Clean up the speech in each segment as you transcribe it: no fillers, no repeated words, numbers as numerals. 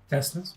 Test this.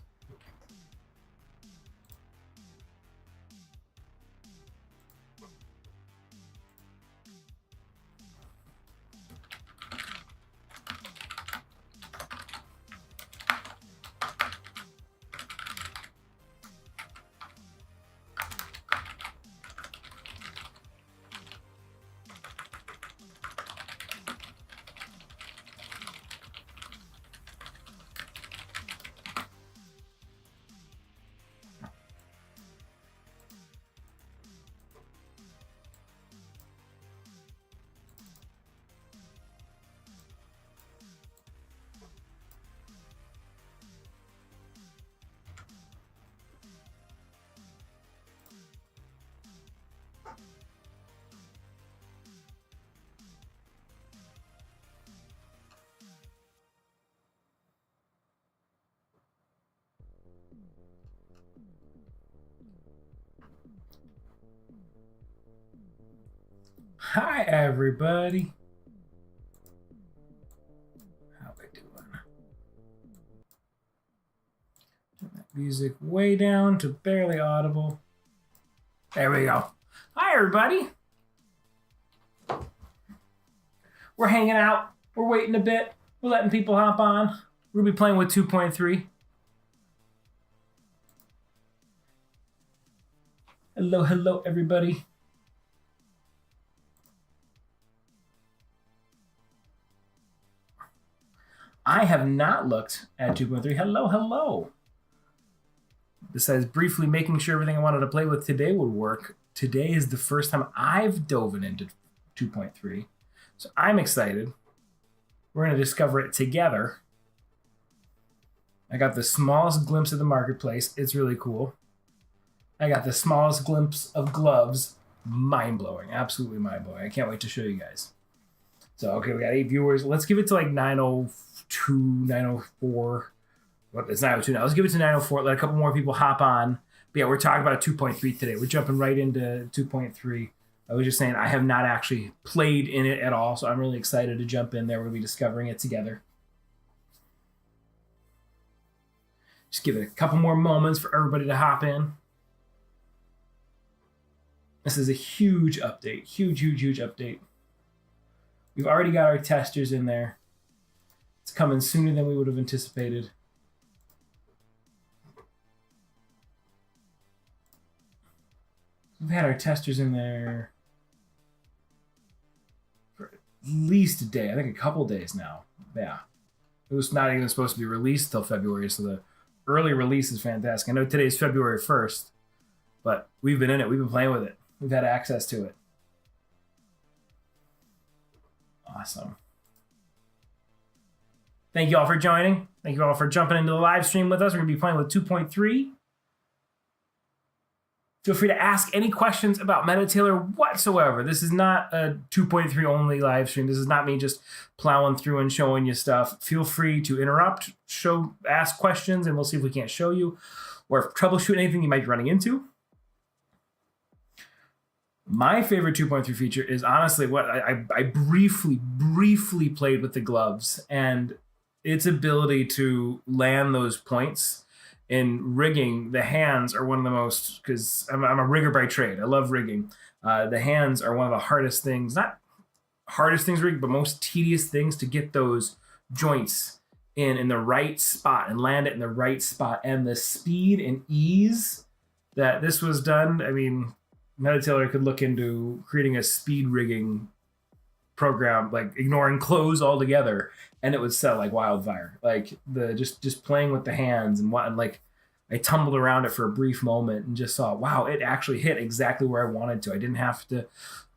Hi, everybody. How we doing? Turn that music way down to barely audible. There we go. Hi, everybody. We're hanging out. We're waiting a bit. We're letting people hop on. We'll be playing with 2.3. Hello, hello, everybody. I have not looked at 2.3. Hello, hello. Besides briefly making sure everything I wanted to play with today would work, today is the first time I've dove into 2.3. So I'm excited. We're going to discover it together. I got the smallest glimpse of the marketplace. It's really cool. I got the smallest glimpse of gloves. Mind-blowing. Absolutely mind-blowing. I can't wait to show you guys. So, okay, we got 8 viewers. Let's give it to like 902, 904. Well, it's 902 now. Let's give it to 904. Let a couple more people hop on. But yeah, we're talking about 2.3 today. We're jumping right into 2.3. I was just saying I have not actually played in it at all, so I'm really excited to jump in there. We're going to be discovering it together. Just give it a couple more moments for everybody to hop in. This is a huge update. Huge, huge, huge update. We've already got our testers in there. It's coming sooner than we would have anticipated. We've had our testers in there for at least a day. I think a couple days now. Yeah. It was not even supposed to be released till February, so the early release is fantastic. I know today is February 1st, but we've been in it. We've been playing with it. We've had access to it. Awesome. Thank you all for joining. Thank you all for jumping into the live stream with us. We're going to be playing with 2.3. Feel free to ask any questions about MetaTailor whatsoever. This is not a 2.3 only live stream. This is not me just plowing through and showing you stuff. Feel free to interrupt, ask questions, and we'll see if we can't show you or troubleshoot anything you might be running into. My favorite 2.3 feature is honestly what I briefly played with the gloves, and its ability to land those points. In rigging, the hands are one of the most, because I'm a rigger by trade. I love rigging. The hands are one of the hardest things, not hardest things to rig, but most tedious things to get those joints in the right spot and land it in the right spot. And the speed and ease that this was done, I mean, MetaTailor could look into creating a speed rigging program, like ignoring clothes altogether, and it would sell like wildfire. Like the just playing with the hands and what, and like I tumbled around it for a brief moment and just saw, wow, it actually hit exactly where I wanted to. I didn't have to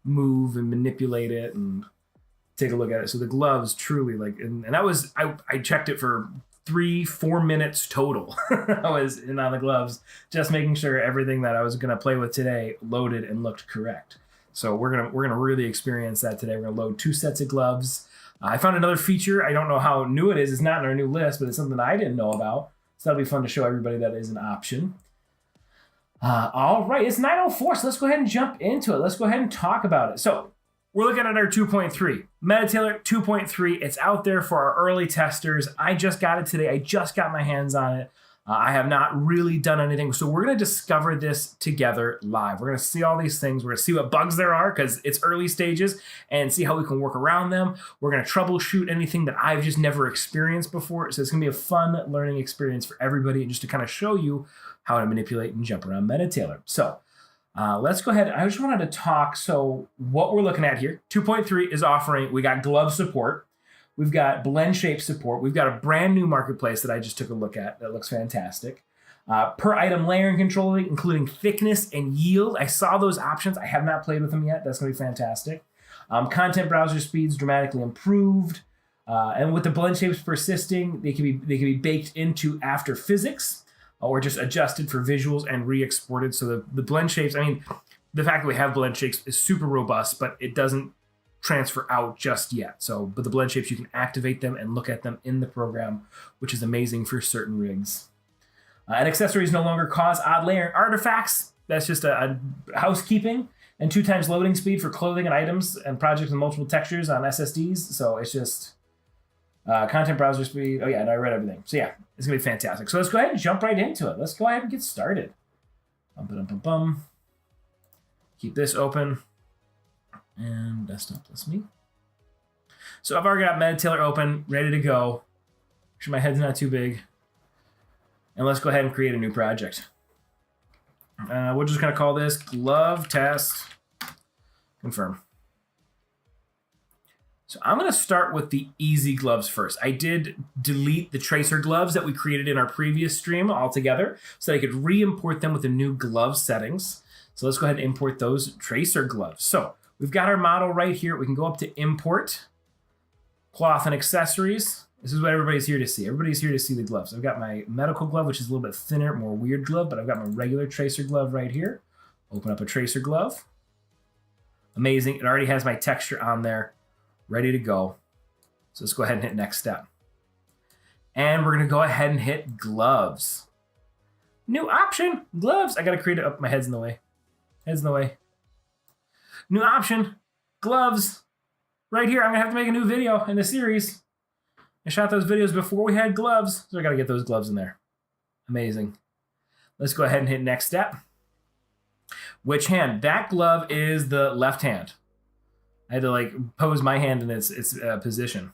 move and manipulate it and take a look at it. So the gloves truly like, and that was, I checked it for 3-4 minutes total. I was in on the gloves, just making sure everything that I was going to play with today loaded and looked correct. So we're gonna really experience that today. We're gonna load 2 sets of gloves. I found another feature. I don't know how new it is. It's not in our new list, but it's something that I didn't know about. So that'll be fun to show everybody that is an option. All right, it's 9:04, so let's go ahead and jump into it. Let's go ahead and talk about it. So we're looking at our 2.3. MetaTailor 2.3. It's out there for our early testers. I just got it today. I just got my hands on it. I have not really done anything. So we're going to discover this together live. We're going to see all these things. We're going to see what bugs there are because it's early stages and see how we can work around them. We're going to troubleshoot anything that I've just never experienced before. So it's going to be a fun learning experience for everybody and just to kind of show you how to manipulate and jump around MetaTailor. So let's go ahead. I just wanted to talk. So what we're looking at here, 2.3 is offering, we got glove support. We've got blend shape support. We've got a brand new marketplace that I just took a look at that looks fantastic. Per item layering control, including thickness and yield. I saw those options. I have not played with them yet. That's going to be fantastic. Content browser speeds dramatically improved. And with the blend shapes persisting, they can be baked into After Physics or just adjusted for visuals and re-exported. So the blend shapes, I mean, the fact that we have blend shapes is super robust, but it doesn't transfer out just yet. So, but the blend shapes, you can activate them and look at them in the program, which is amazing for certain rigs. And accessories no longer cause odd layering artifacts. That's just a housekeeping, and 2x loading speed for clothing and items and projects with multiple textures on SSDs. So it's just content browser speed. Oh yeah, and I read everything. So yeah, it's gonna be fantastic. So let's go ahead and jump right into it. Let's go ahead and get started. Keep this open. And desktop plus me. So I've already got MetaTailor open, ready to go. Make sure my head's not too big. And let's go ahead and create a new project. We're just going to call this glove test confirm. So I'm going to start with the easy gloves first. I did delete the tracer gloves that we created in our previous stream altogether so that I could re-import them with the new glove settings. So let's go ahead and import those tracer gloves. So we've got our model right here. We can go up to import, cloth and accessories. This is what everybody's here to see. Everybody's here to see the gloves. I've got my medical glove, which is a little bit thinner, more weird glove, but I've got my regular tracer glove right here. Open up a tracer glove. Amazing. It already has my texture on there, ready to go. So let's go ahead and hit next step. And we're going to go ahead and hit gloves. New option, gloves. I got to create it. Oh, my head's in the way. Head's in the way. New option, gloves. Right here, I'm going to have to make a new video in the series. I shot those videos before we had gloves, so I got to get those gloves in there. Amazing. Let's go ahead and hit next step. Which hand? That glove is the left hand. I had to pose my hand in its position.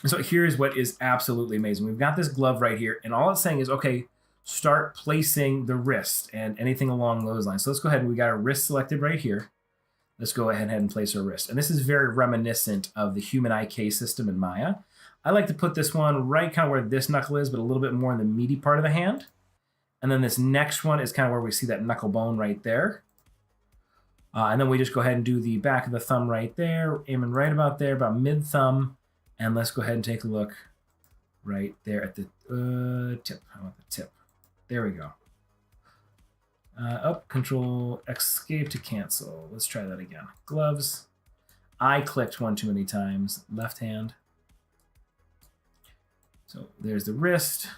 So here's what is absolutely amazing. We've got this glove right here, and all it's saying is, okay, start placing the wrist and anything along those lines. So let's go ahead and we got our wrist selected right here. Let's go ahead and place our wrist. And this is very reminiscent of the human IK system in Maya. I like to put this one right kind of where this knuckle is, but a little bit more in the meaty part of the hand. And then this next one is kind of where we see that knuckle bone right there. And then we just go ahead and do the back of the thumb right there, aiming right about there, about mid thumb. And let's go ahead and take a look right there at the tip. How about the tip? There we go. Control escape to cancel. Let's try that again. Gloves. I clicked one too many times. Left hand. So there's the wrist,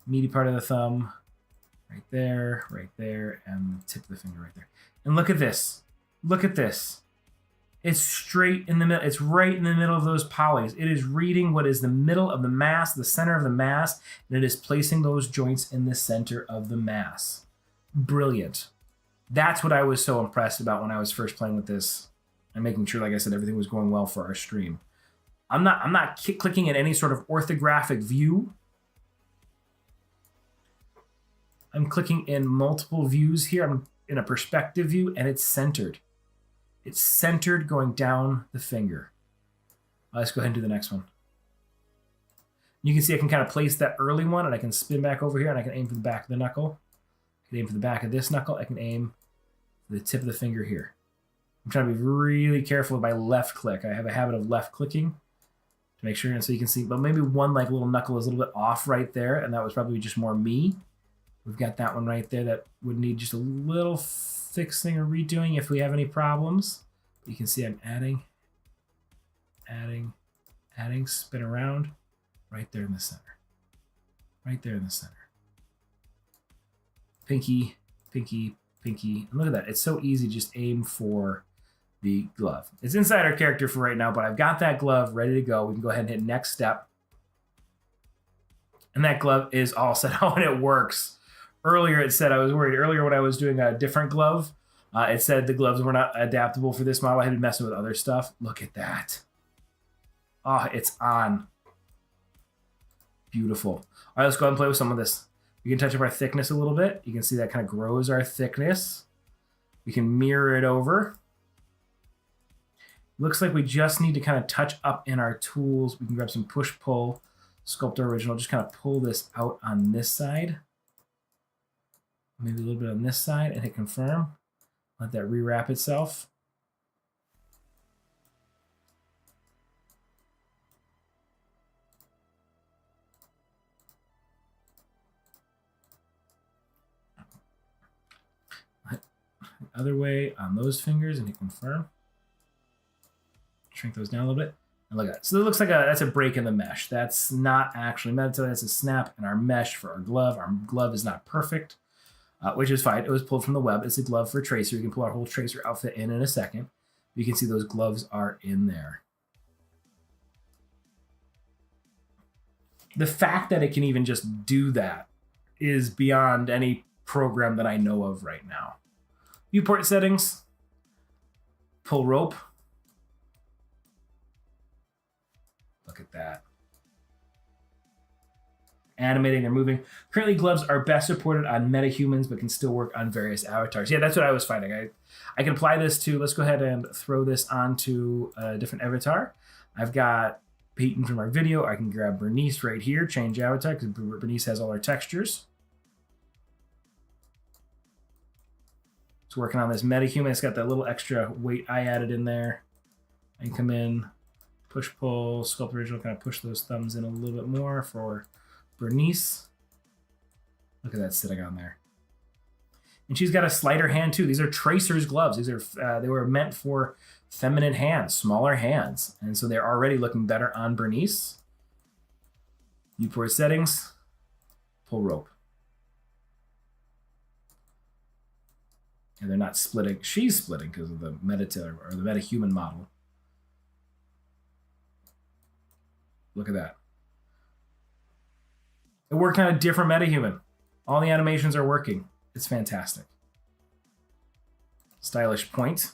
meaty part of the thumb, right there, and the tip of the finger right there. And look at this. Look at this. It's straight in the middle. It's right in the middle of those polys. It is reading what is the middle of the mass, the center of the mass, and it is placing those joints in the center of the mass. Brilliant. That's what I was so impressed about when I was first playing with this and making sure, like I said, everything was going well for our stream. I'm not clicking at any sort of orthographic view. I'm clicking in multiple views here. I'm in a perspective view, and it's centered. It's centered going down the finger. Let's go ahead and do the next one. You can see I can kind of place that early one, and I can spin back over here, and I can aim for the back of the knuckle. I can aim for the back of this knuckle. I can aim for the tip of the finger here. I'm trying to be really careful with my left click. I have a habit of left clicking to make sure, and so you can see, but maybe one little knuckle is a little bit off right there, and that was probably just more me. We've got that one right there that would need just a little fixing or redoing if we have any problems. But you can see I'm adding, spin around, right there in the center. Right there in the center. Pinky, pinky, pinky. And look at that. It's so easy to just aim for the glove. It's inside our character for right now, but I've got that glove ready to go. We can go ahead and hit next step. And that glove is all set out and it works. Earlier it said, I was worried earlier when I was doing a different glove, it said the gloves were not adaptable for this model. I had been messing with other stuff. Look at that. Oh, it's on. Beautiful. All right, let's go ahead and play with some of this. We can touch up our thickness a little bit. You can see that kind of grows our thickness. We can mirror it over. Looks like we just need to kind of touch up in our tools. We can grab some push-pull, sculpt original, just kind of pull this out on this side. Maybe a little bit on this side and hit confirm. Let that rewrap itself. Other way on those fingers and hit confirm. Shrink those down a little bit. And look at that. So it looks like that's a break in the mesh. That's not actually MetaTailor. That's a snap in our mesh for our glove. Our glove is not perfect, which is fine. It was pulled from the web. It's a glove for tracer. You can pull our whole tracer outfit in a second. You can see those gloves are in there. The fact that it can even just do that is beyond any program that I know of right now. Viewport settings, pull rope. Look at that. Animating, they're moving. Currently, gloves are best supported on metahumans, but can still work on various avatars. Yeah, that's what I was finding. I can apply this to, let's go ahead and throw this onto a different avatar. I've got Peyton from our video. I can grab Bernice right here, change avatar, because Bernice has all our textures. It's working on this metahuman. It's got that little extra weight I added in there. I can come in, push, pull, sculpt original, kind of push those thumbs in a little bit more for Bernice. Look at that sitting on there. And she's got a slider hand too. These are tracer's gloves. These are they were meant for feminine hands, smaller hands. And so they're already looking better on Bernice. Viewport settings, pull rope. And they're not splitting. She's splitting because of the MetaTailor or the metahuman model. Look at that. It worked on a different metahuman. All the animations are working. It's fantastic. Stylish point.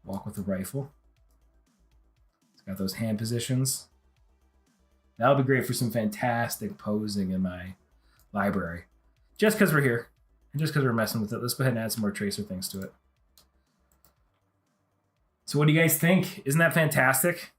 Walk with the rifle. It's got those hand positions. That'll be great for some fantastic posing in my library. Just because we're here, and just because we're messing with it, let's go ahead and add some more tracer things to it. So what do you guys think? Isn't that fantastic?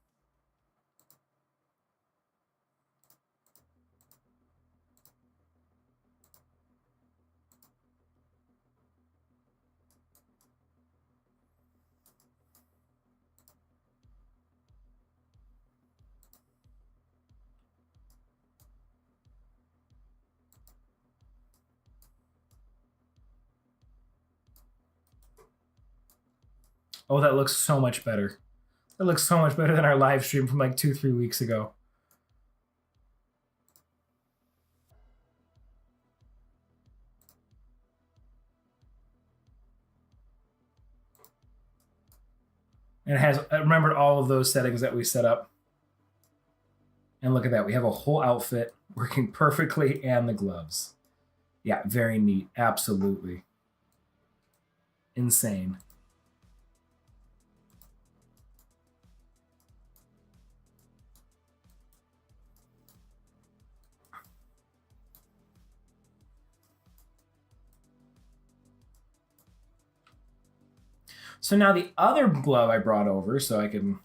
Oh, that looks so much better. That looks so much better than our live stream from like 2-3 weeks ago. And it has, I remembered all of those settings that we set up. And look at that. We have a whole outfit working perfectly and the gloves. Yeah, very neat. Absolutely. Insane. So now the other glove I brought over so I can...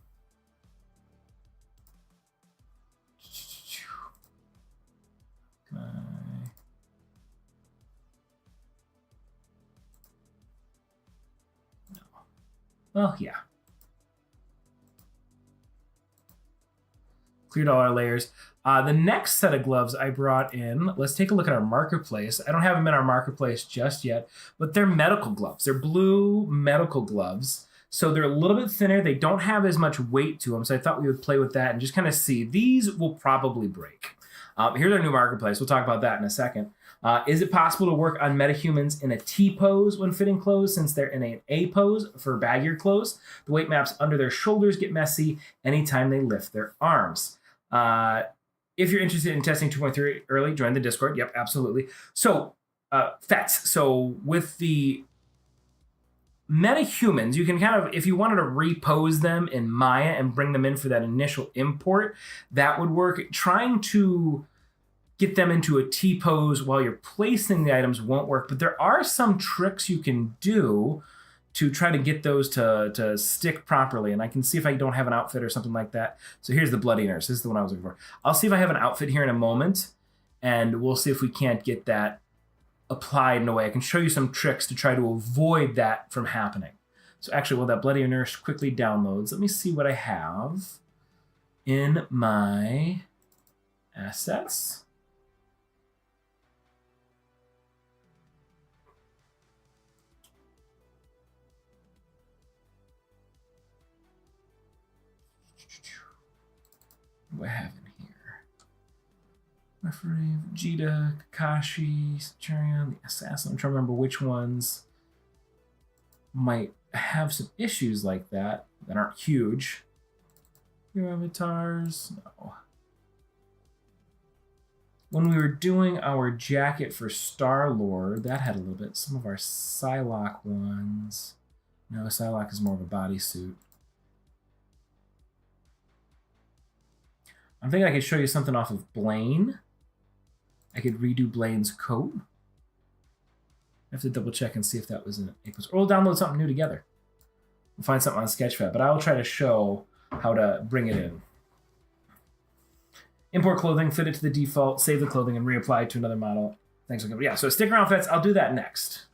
Well, yeah. Cleared all our layers. The next set of gloves I brought in, let's take a look at our marketplace. I don't have them in our marketplace just yet, but they're medical gloves. They're blue medical gloves. So they're a little bit thinner. They don't have as much weight to them. So I thought we would play with that and just kind of see. These will probably break. Here's our new marketplace. We'll talk about that in a second. Is it possible to work on metahumans in a T pose when fitting clothes, since they're in an A pose for baggier clothes? The weight maps under their shoulders get messy anytime they lift their arms. If you're interested in testing 2.3 early, join the Discord. Yep, absolutely. So, Fets. So with the metahumans, you can kind of, if you wanted to repose them in Maya and bring them in for that initial import, that would work. Trying to get them into a T pose while you're placing the items won't work, but there are some tricks you can do to try to get those to stick properly. And I can see if I don't have an outfit or something like that. So here's the Bloody Nurse. This is the one I was looking for. I'll see if I have an outfit here in a moment, and we'll see if we can't get that applied in a way. I can show you some tricks to try to avoid that from happening. So actually, while that Bloody Nurse quickly downloads, let me see what I have in my assets. What I have in here? Referee, Vegeta, Kakashi, Centurion, the Assassin. I'm trying to remember which ones might have some issues like that aren't huge. Your avatars, no. When we were doing our jacket for Star-Lord, that had a little bit. Some of our Psylocke ones. No, Psylocke is more of a bodysuit. I'm thinking I could show you something off of Blaine. I could redo Blaine's coat. I have to double check and see if that was in it. Or we'll download something new together. We'll find something on Sketchfab, but I will try to show how to bring it in. Import clothing, fit it to the default, save the clothing, and reapply to another model. Thanks for coming. Yeah, so stick around, Fets. I'll do that next.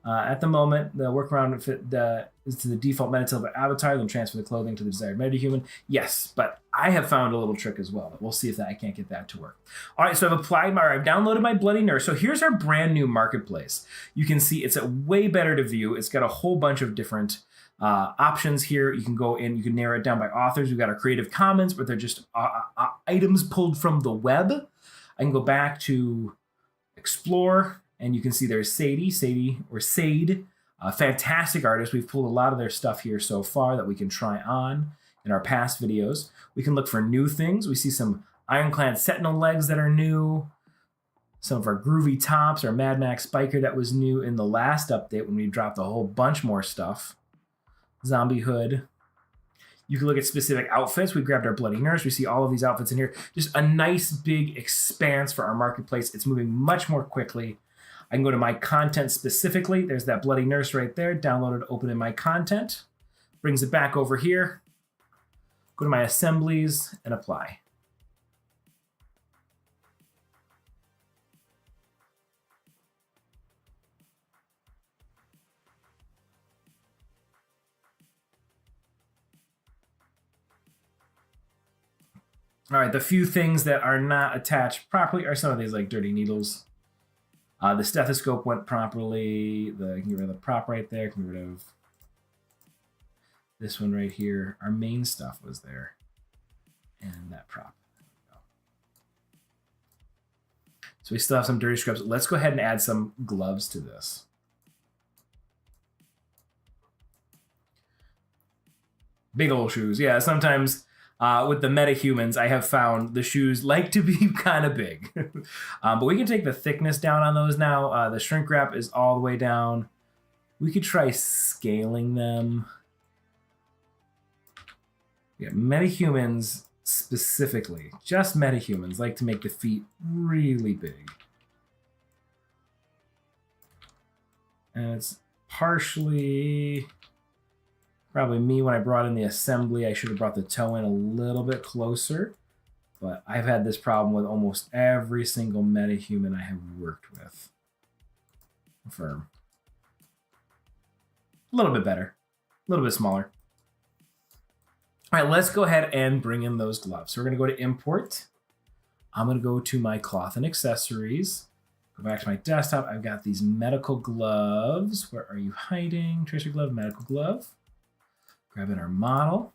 At the moment, the workaround is to the default MetaTailor avatar, then transfer the clothing to the desired metahuman. Yes, but I have found a little trick as well. But we'll see if I can't get that to work. All right, so I've downloaded my Bloody Nurse. So here's our brand new marketplace. You can see it's a way better to view. It's got a whole bunch of different options here. You can go in, you can narrow it down by authors. We've got our Creative Commons, but they're just items pulled from the web. I can go back to Explore. And you can see there's Sade, a fantastic artist. We've pulled a lot of their stuff here so far that we can try on in our past videos. We can look for new things. We see some Ironclad Sentinel legs that are new. Some of our groovy tops, our Mad Max Biker that was new in the last update when we dropped a whole bunch more stuff. Zombie Hood. You can look at specific outfits. We grabbed our Bloody Nurse. We see all of these outfits in here. Just a nice big expanse for our marketplace. It's moving much more quickly. I can go to my content specifically. There's that Bloody Nurse right there. Download it, open in my content. Brings it back over here. Go to my assemblies and apply. All right, the few things that are not attached properly are some of these like dirty needles. The stethoscope went properly. You can get rid of the prop right there. Can get rid of this one right here. Our main stuff was there. And that prop. There we go. So we still have some dirty scrubs. Let's go ahead and add some gloves to this. Big old shoes. Yeah, sometimes with the metahumans, I have found the shoes like to be kind of big. But we can take the thickness down on those now. The shrink wrap is all the way down. We could try scaling them. Yeah, metahumans specifically, just metahumans, like to make the feet really big. And it's partially probably me when I brought in the assembly. I should have brought the toe in a little bit closer. But I've had this problem with almost every single metahuman I have worked with. Confirm. A little bit better. A little bit smaller. All right, let's go ahead and bring in those gloves. So we're going to go to import. I'm going to go to my cloth and accessories. Go back to my desktop. I've got these medical gloves. Where are you hiding? Tracer glove, medical glove. Grab in our model.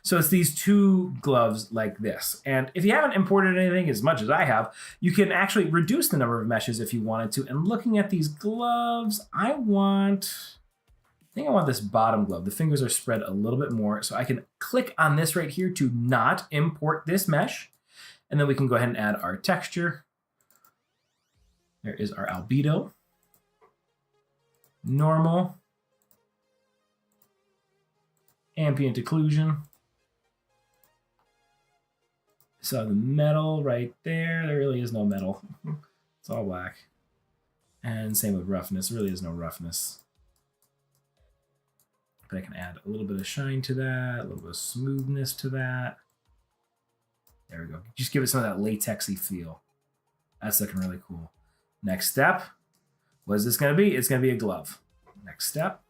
So it's these two gloves like this. And if you haven't imported anything as much as I have, you can actually reduce the number of meshes if you wanted to. And looking at these gloves, I think I want this bottom glove. The fingers are spread a little bit more. So I can click on this right here to not import this mesh. And then we can go ahead and add our texture. There is our albedo, normal, ambient occlusion. So the metal right there, there really is no metal. It's all black. And same with roughness, there really is no roughness. But I can add a little bit of shine to that, a little bit of smoothness to that. There we go. Just give it some of that latexy feel. That's looking really cool. Next step, what is this going to be? It's going to be a glove. Next step.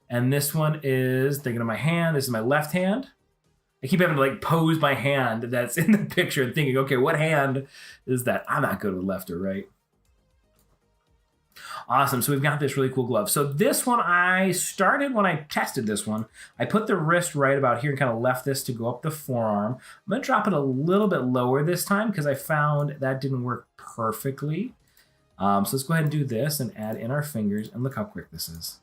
And this one is, thinking of my hand, this is my left hand. I keep having to like pose my hand that's in the picture and thinking, okay, what hand is that? I'm not good with left or right. Awesome, so we've got this really cool glove. So this one I started when I tested this one. I put the wrist right about here and kind of left this to go up the forearm. I'm gonna drop it a little bit lower this time because I found that didn't work perfectly. So let's go ahead and do this and add in our fingers and look how quick this is.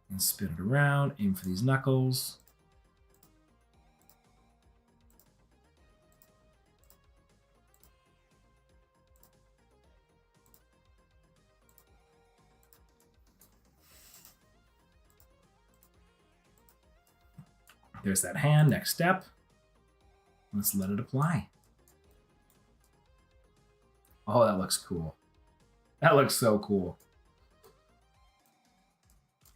And spin it around, aim for these knuckles. There's that hand, next step. Let's let it apply. Oh, that looks cool. That looks so cool.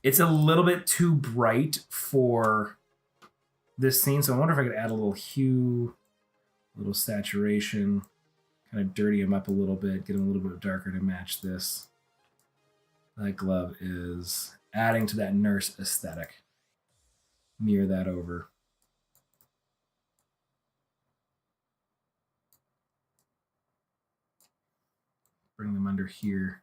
It's a little bit too bright for this scene, so I wonder if I could add a little hue, a little saturation, kind of dirty him up a little bit, get him a little bit darker to match this. That glove is adding to that nurse aesthetic. Mirror that over. Bring them under here.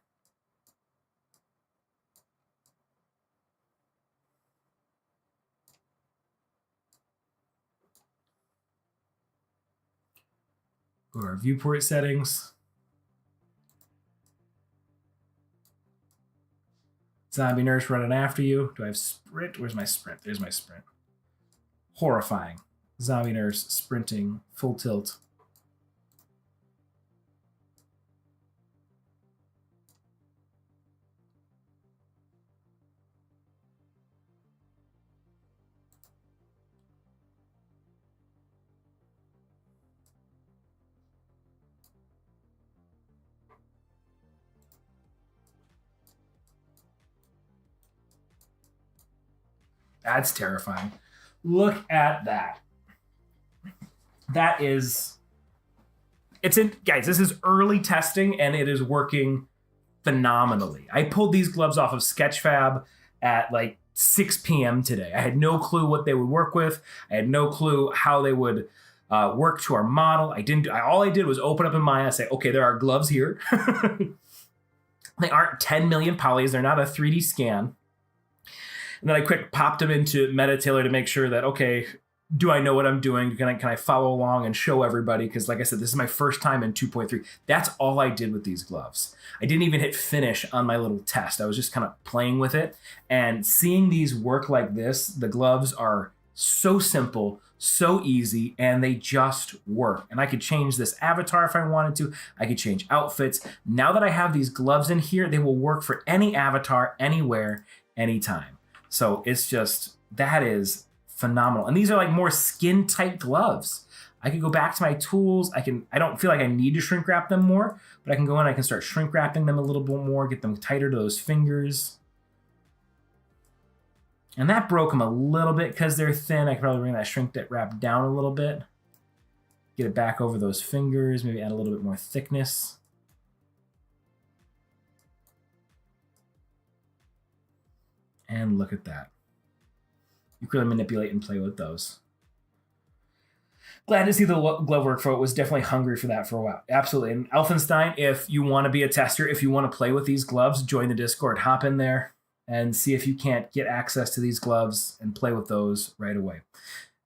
Go to our viewport settings. Zombie nurse running after you. Do I have sprint? Where's my sprint? There's my sprint. Horrifying. Zombie nurse sprinting, full tilt. That's terrifying. Look at that. That is, guys, this is early testing and it is working phenomenally. I pulled these gloves off of Sketchfab at like 6 p.m. today. I had no clue what they would work with. I had no clue how they would work to our model. All I did was open up in Maya, say, okay, there are gloves here. They aren't 10 million polys. They're not a 3D scan. And then I quick popped them into MetaTailor to make sure that, okay, do I know what I'm doing? Can I follow along and show everybody? Because like I said, this is my first time in 2.3. That's all I did with these gloves. I didn't even hit finish on my little test. I was just kind of playing with it. And seeing these work like this, the gloves are so simple, so easy, and they just work. And I could change this avatar if I wanted to. I could change outfits. Now that I have these gloves in here, they will work for any avatar, anywhere, anytime. So it's just, that is phenomenal. And these are like more skin tight gloves. I can go back to my tools. I don't feel like I need to shrink wrap them more, but I can go in, I can start shrink wrapping them a little bit more, get them tighter to those fingers. And that broke them a little bit because they're thin. I could probably bring that shrink wrap down a little bit. Get it back over those fingers, maybe add a little bit more thickness. And look at that. You can really manipulate and play with those. Glad to see the glove work for it. Was definitely hungry for that for a while. Absolutely. And Elfenstein, if you want to be a tester, if you want to play with these gloves, join the Discord, hop in there. and see if you can't get access to these gloves and play with those right away.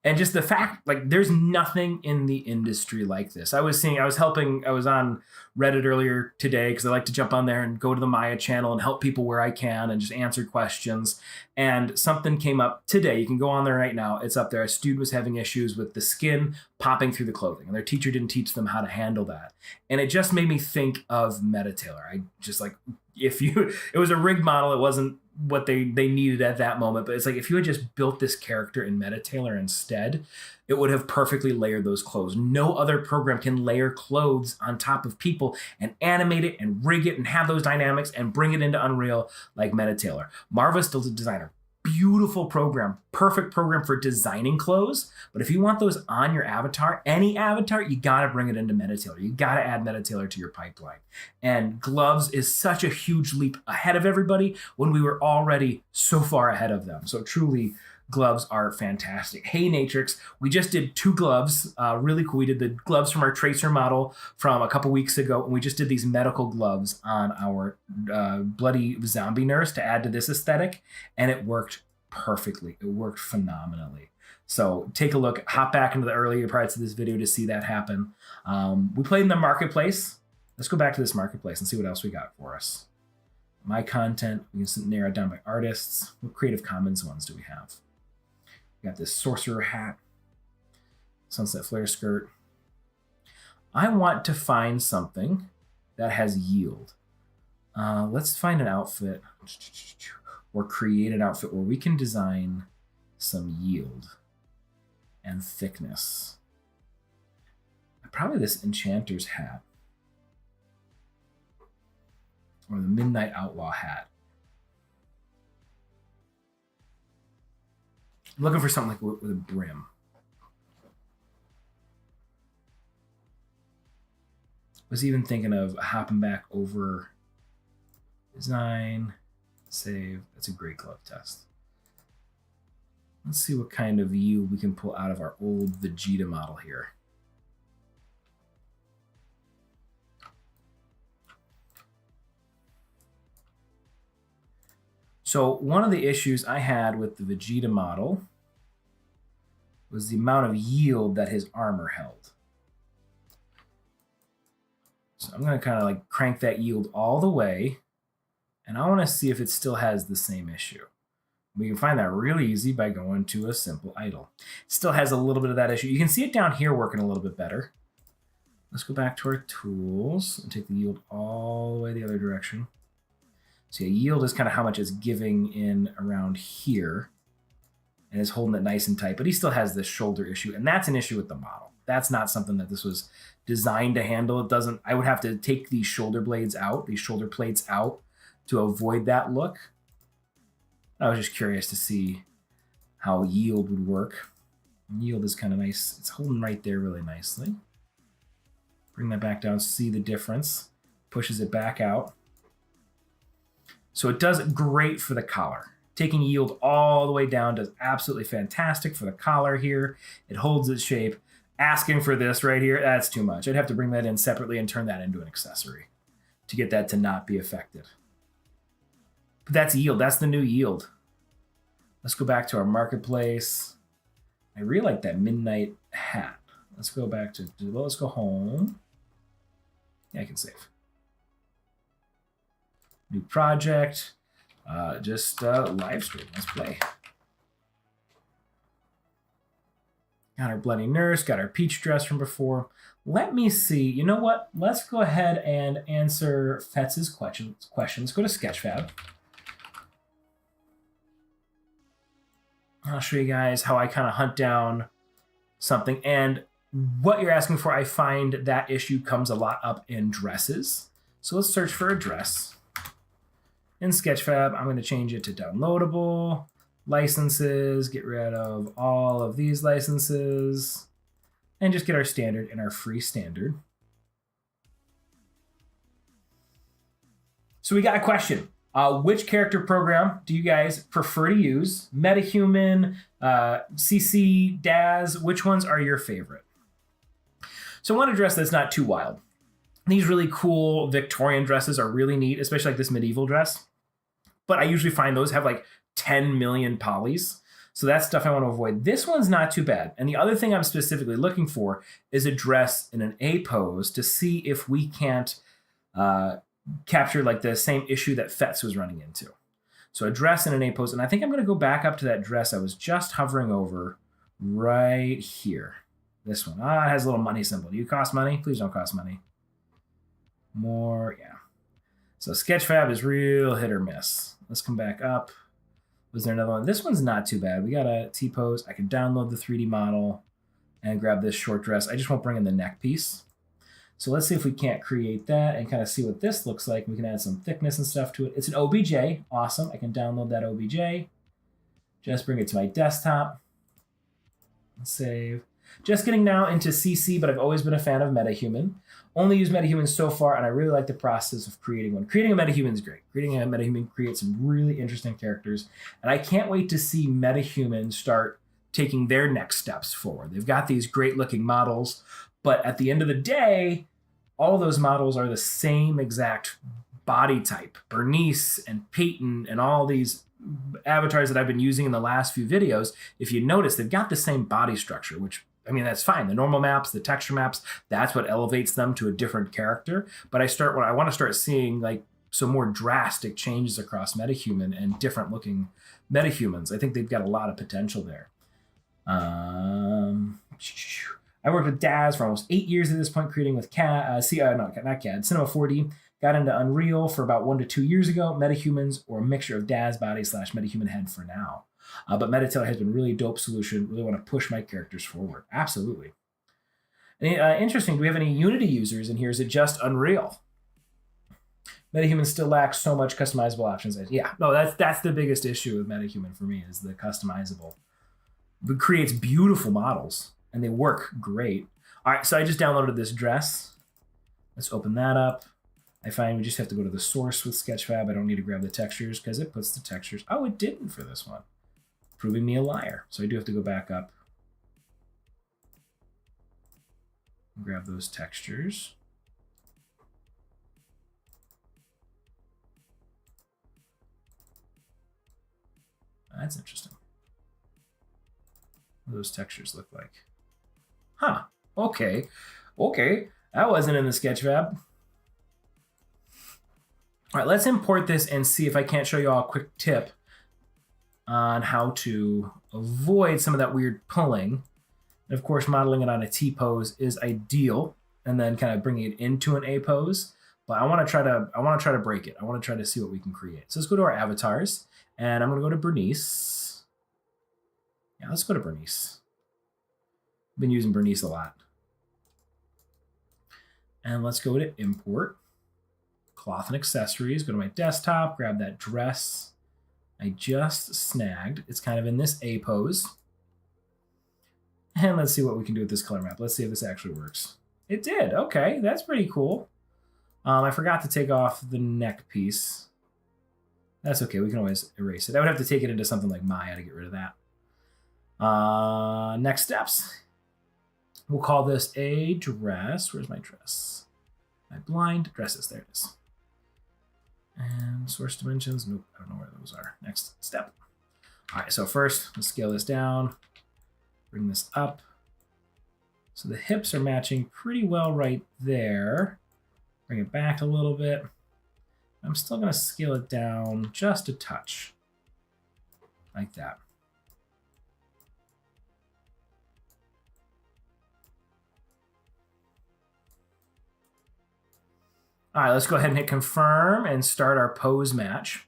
And just the fact, like, there's nothing in the industry like this. I was on Reddit earlier today because I like to jump on there and go to the Maya channel and help people where I can and just answer questions. And something came up today. You can go on there right now. It's up there. A student was having issues with the skin popping through the clothing, and their teacher didn't teach them how to handle that. And it just made me think of MetaTailor. I just like, it was a rigged model. It wasn't what they needed at that moment, but it's like if you had just built this character in MetaTailor instead, it would have perfectly layered those clothes. No other program can layer clothes on top of people and animate it and rig it and have those dynamics and bring it into Unreal like MetaTailor. Marva's still a designer. Beautiful program, perfect program for designing clothes. But if you want those on your avatar, any avatar, you got to bring it into MetaTailor. You got to add MetaTailor to your pipeline. And gloves is such a huge leap ahead of everybody when we were already so far ahead of them. So truly, gloves are fantastic. Hey, Natrix, we just did 2 gloves. Really cool. We did the gloves from our tracer model from a couple weeks ago, and we just did these medical gloves on our bloody zombie nurse to add to this aesthetic, and it worked perfectly. It worked phenomenally. So take a look, hop back into the earlier parts of this video to see that happen. We played in the marketplace. Let's go back to this marketplace and see what else we got for us. My content, we can narrow it down by artists. What Creative Commons ones do we have? We got this sorcerer hat, sunset flare skirt. I want to find something that has yield. Let's find an outfit or create an outfit where we can design some yield and thickness. Probably this enchanter's hat or the midnight outlaw hat. I'm looking for something like with a brim. Was even thinking of hopping back over design, save. That's a great glove test. Let's see what kind of yield we can pull out of our old Vegeta model here. So one of the issues I had with the Vegeta model was the amount of yield that his armor held. So I'm going to kind of like crank that yield all the way, and I want to see if it still has the same issue. We can find that really easy by going to a simple idle. It still has a little bit of that issue. You can see it down here working a little bit better. Let's go back to our tools and take the yield all the way the other direction. So yeah, yield is kind of how much it's giving in around here and is holding it nice and tight, but he still has this shoulder issue, and that's an issue with the model. That's not something that this was designed to handle. It doesn't, I would have to take these shoulder blades out, these shoulder plates out to avoid that look. I was just curious to see how yield would work. And yield is kind of nice. It's holding right there really nicely. Bring that back down, see the difference. Pushes it back out. So it does great for the collar. Taking yield all the way down does absolutely fantastic for the collar here. It holds its shape. Asking for this right here, that's too much. I'd have to bring that in separately and turn that into an accessory to get that to not be affected. But that's yield. That's the new yield. Let's go back to our marketplace. I really like that midnight hat. Let's go back to, well, let's go home. Yeah, I can save. New project, just live stream. Let's play. Got our bloody nurse, got our peach dress from before. Let me see. You know what? Let's go ahead and answer Fetz's questions. Go to Sketchfab. I'll show you guys how I kind of hunt down something. And what you're asking for, I find that issue comes a lot up in dresses. So let's search for a dress. In Sketchfab, I'm going to change it to downloadable, licenses, get rid of all of these licenses, and just get our standard and our free standard. So we got a question. Which character program do you guys prefer to use? MetaHuman, CC, Daz, which ones are your favorite? So I want a dress that's not too wild. These really cool Victorian dresses are really neat, especially like this medieval dress. but I usually find those have like 10 million polys. So that's stuff I want to avoid. This one's not too bad. And the other thing I'm specifically looking for is a dress in an A pose to see if we can't capture like the same issue that Fetz was running into. So a dress in an A pose. And I think I'm going to go back up to that dress I was just hovering over right here. This one. It has a little money symbol. Do you cost money? Please don't cost money. More, yeah. So Sketchfab is real hit or miss. Let's come back up. Was there another one? This one's not too bad. We got a T-pose. I can download the 3D model and grab this short dress. I just won't bring in the neck piece. So let's see if we can't create that and kind of see what this looks like. We can add some thickness and stuff to it. It's an OBJ. Awesome. I can download that OBJ. Just bring it to my desktop. Save. Just getting now into CC, but I've always been a fan of MetaHuman. Only used MetaHuman so far, and I really like the process of creating one. Creating a MetaHuman is great. Creating a MetaHuman creates some really interesting characters, and I can't wait to see MetaHuman start taking their next steps forward. They've got these great-looking models, but at the end of the day, all of those models are the same exact body type. Bernice and Peyton and all these avatars that I've been using in the last few videos, if you notice, they've got the same body structure, which, I mean, that's fine. The normal maps, the texture maps, that's what elevates them to a different character. But I want to start seeing like some more drastic changes across MetaHuman and different looking MetaHumans. I think they've got a lot of potential there. I worked with Daz for almost 8 years at this point, creating with not CAD, Cinema 4D. Got into Unreal for about 1 to 2 years ago. MetaHumans, or a mixture of Daz body / MetaHuman head for now. But MetaTailor has been a really dope solution. Really want to push my characters forward. Absolutely. And, interesting, do we have any Unity users in here? Is it just Unreal? MetaHuman still lacks so much customizable options. Yeah, no, that's the biggest issue with MetaHuman for me, is the customizable. It creates beautiful models, and they work great. All right, so I just downloaded this dress. Let's open that up. I find we just have to go to the source with Sketchfab. I don't need to grab the textures because it puts the textures. Oh, it didn't for this one. Proving me a liar. So I do have to go back up. Grab those textures. That's interesting. What do those textures look like? Huh. Okay. Okay. That wasn't in the Sketchfab. All right, let's import this and see if I can't show you all a quick tip on how to avoid some of that weird pulling. And of course, modeling it on a T pose is ideal, and then kind of bringing it into an A pose. But I want to try to break it. I want to try to see what we can create. So let's go to our avatars, and I'm going to go to Bernice. Yeah, let's go to Bernice. I've been using Bernice a lot. And let's go to import. Cloth and accessories, go to my desktop, grab that dress I just snagged. It's kind of in this A pose. And let's see what we can do with this color map. Let's see if this actually works. It did. Okay, that's pretty cool. I forgot to take off the neck piece. That's okay. We can always erase it. I would have to take it into something like Maya to get rid of that. Next steps. We'll call this a dress. Where's my dress? My blind dresses. There it is. And source dimensions. Nope, I don't know where those are. Next step. All right, so first, let's scale this down. Bring this up. So the hips are matching pretty well right there. Bring it back a little bit. I'm still going to scale it down just a touch. Like that. All right, let's go ahead and hit confirm and start our pose match.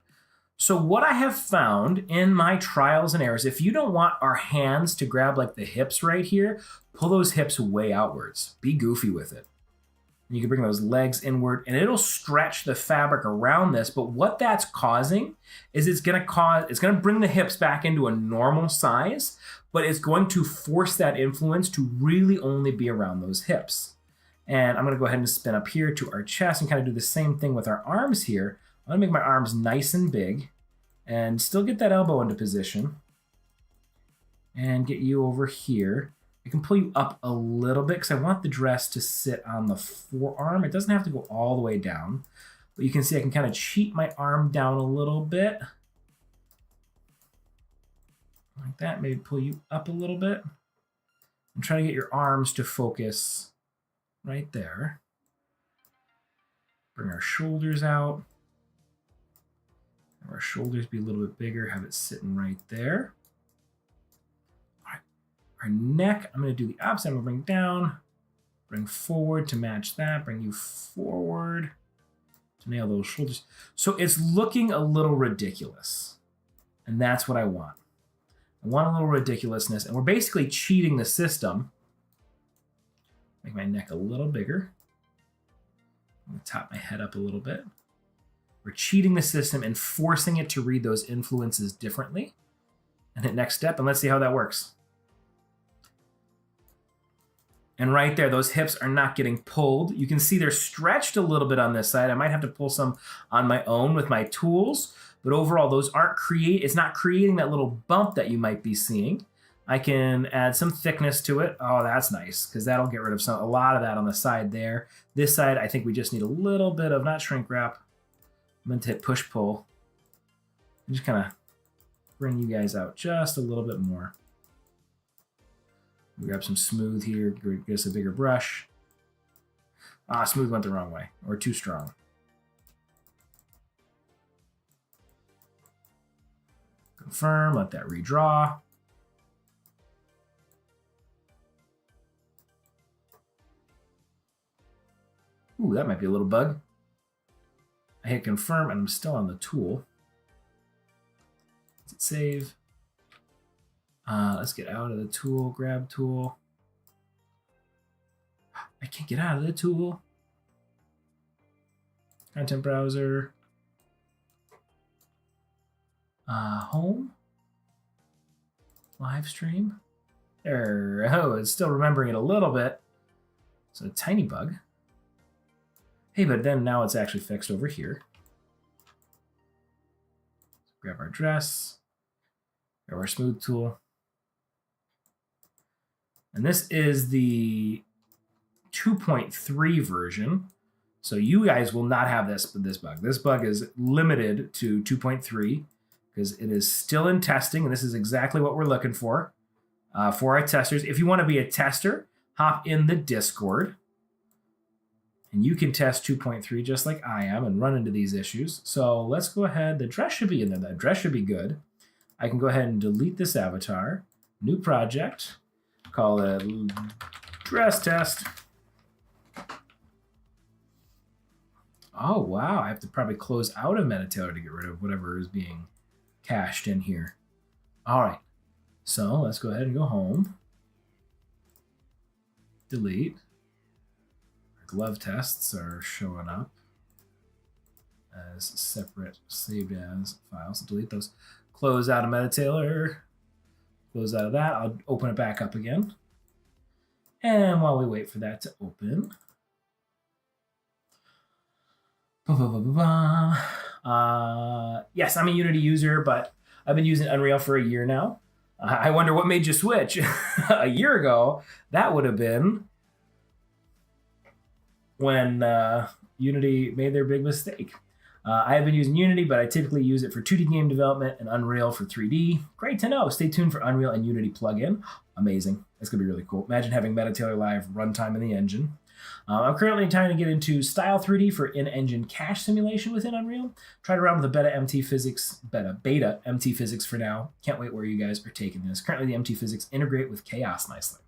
So what I have found in my trials and errors, if you don't want our hands to grab like the hips right here, pull those hips way outwards. Be goofy with it. You can bring those legs inward and it'll stretch the fabric around this. But what that's causing is it's going to bring the hips back into a normal size, but it's going to force that influence to really only be around those hips. And I'm going to go ahead and spin up here to our chest and kind of do the same thing with our arms here. I'm going to make my arms nice and big and still get that elbow into position and get you over here. I can pull you up a little bit because I want the dress to sit on the forearm. It doesn't have to go all the way down. But you can see I can kind of cheat my arm down a little bit. Like that, maybe pull you up a little bit. And try to get your arms to focus right there. Bring our shoulders out. Have our shoulders be a little bit bigger, have it sitting right there. All right. Our neck, I'm going to do the opposite. I'm going to bring down, bring forward to match that, bring you forward to nail those shoulders. So it's looking a little ridiculous. And that's what I want. I want a little ridiculousness. And we're basically cheating the system. Make my neck a little bigger. I'm going to top my head up a little bit. We're cheating the system and forcing it to read those influences differently. And hit next step, and let's see how that works. And right there, those hips are not getting pulled. You can see they're stretched a little bit on this side. I might have to pull some on my own with my tools, but overall, those aren't it's not creating that little bump that you might be seeing. I can add some thickness to it. Oh, that's nice, because that'll get rid of a lot of that on the side there. This side, I think we just need a little bit of, not shrink wrap, I'm going to hit push pull. And just kind of bring you guys out just a little bit more. Grab some smooth here, get us a bigger brush. Ah, smooth went the wrong way, or too strong. Confirm, let that redraw. Ooh, that might be a little bug. I hit confirm and I'm still on the tool. Let's hit save. Let's get out of the tool, grab tool. I can't get out of the tool. Content browser. Home. Live stream. There. Oh, it's still remembering it a little bit. It's a tiny bug. Hey, but then now it's actually fixed over here. Grab our dress. Grab our smooth tool. And this is the 2.3 version. So you guys will not have this bug. This bug is limited to 2.3 because it is still in testing, and this is exactly what we're looking for our testers. If you want to be a tester, hop in the Discord. And you can test 2.3 just like I am and run into these issues. So let's go ahead. The dress should be in there. That dress should be good. I can go ahead and delete this avatar. New project. Call it dress test. Oh, wow. I have to probably close out of MetaTailor to get rid of whatever is being cached in here. All right. So let's go ahead and go home. Delete. Glove tests are showing up as separate saved as files. So delete those. Close out of MetaTailor. Close out of that. I'll open it back up again. And while we wait for that to open. Yes, I'm a Unity user, but I've been using Unreal for a year now. I wonder what made you switch. A year ago, that would have been when Unity made their big mistake. I have been using Unity, but I typically use it for 2D game development and Unreal for 3D. Great to know. Stay tuned for Unreal and Unity plugin. Amazing. It's going to be really cool. Imagine having MetaTailor Live runtime in the engine. I'm currently trying to get into Style 3D for in-engine cache simulation within Unreal. Tried around with the beta MT physics for now. Can't wait where you guys are taking this. Currently, the MT physics integrate with chaos nicely.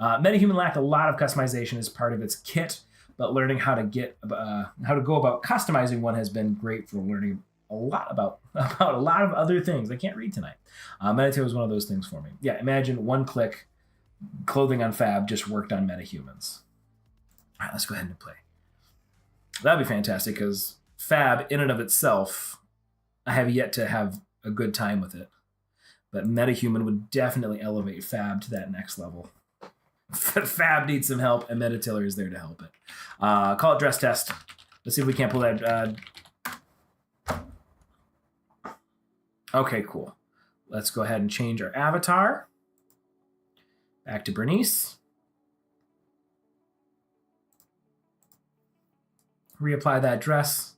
MetaHuman lacked a lot of customization as part of its kit, but learning how to go about customizing one has been great for learning a lot about a lot of other things. I can't read tonight. MetaTailor was one of those things for me. Yeah, imagine one-click clothing on Fab just worked on MetaHumans. All right, let's go ahead and play. That'd be fantastic because Fab, in and of itself, I have yet to have a good time with it. But MetaHuman would definitely elevate Fab to that next level. Fab needs some help, and MetaTailor is there to help it. Call it dress test. Let's see if we can't pull that. Okay, cool. Let's go ahead and change our avatar. Back to Bernice. Reapply that dress.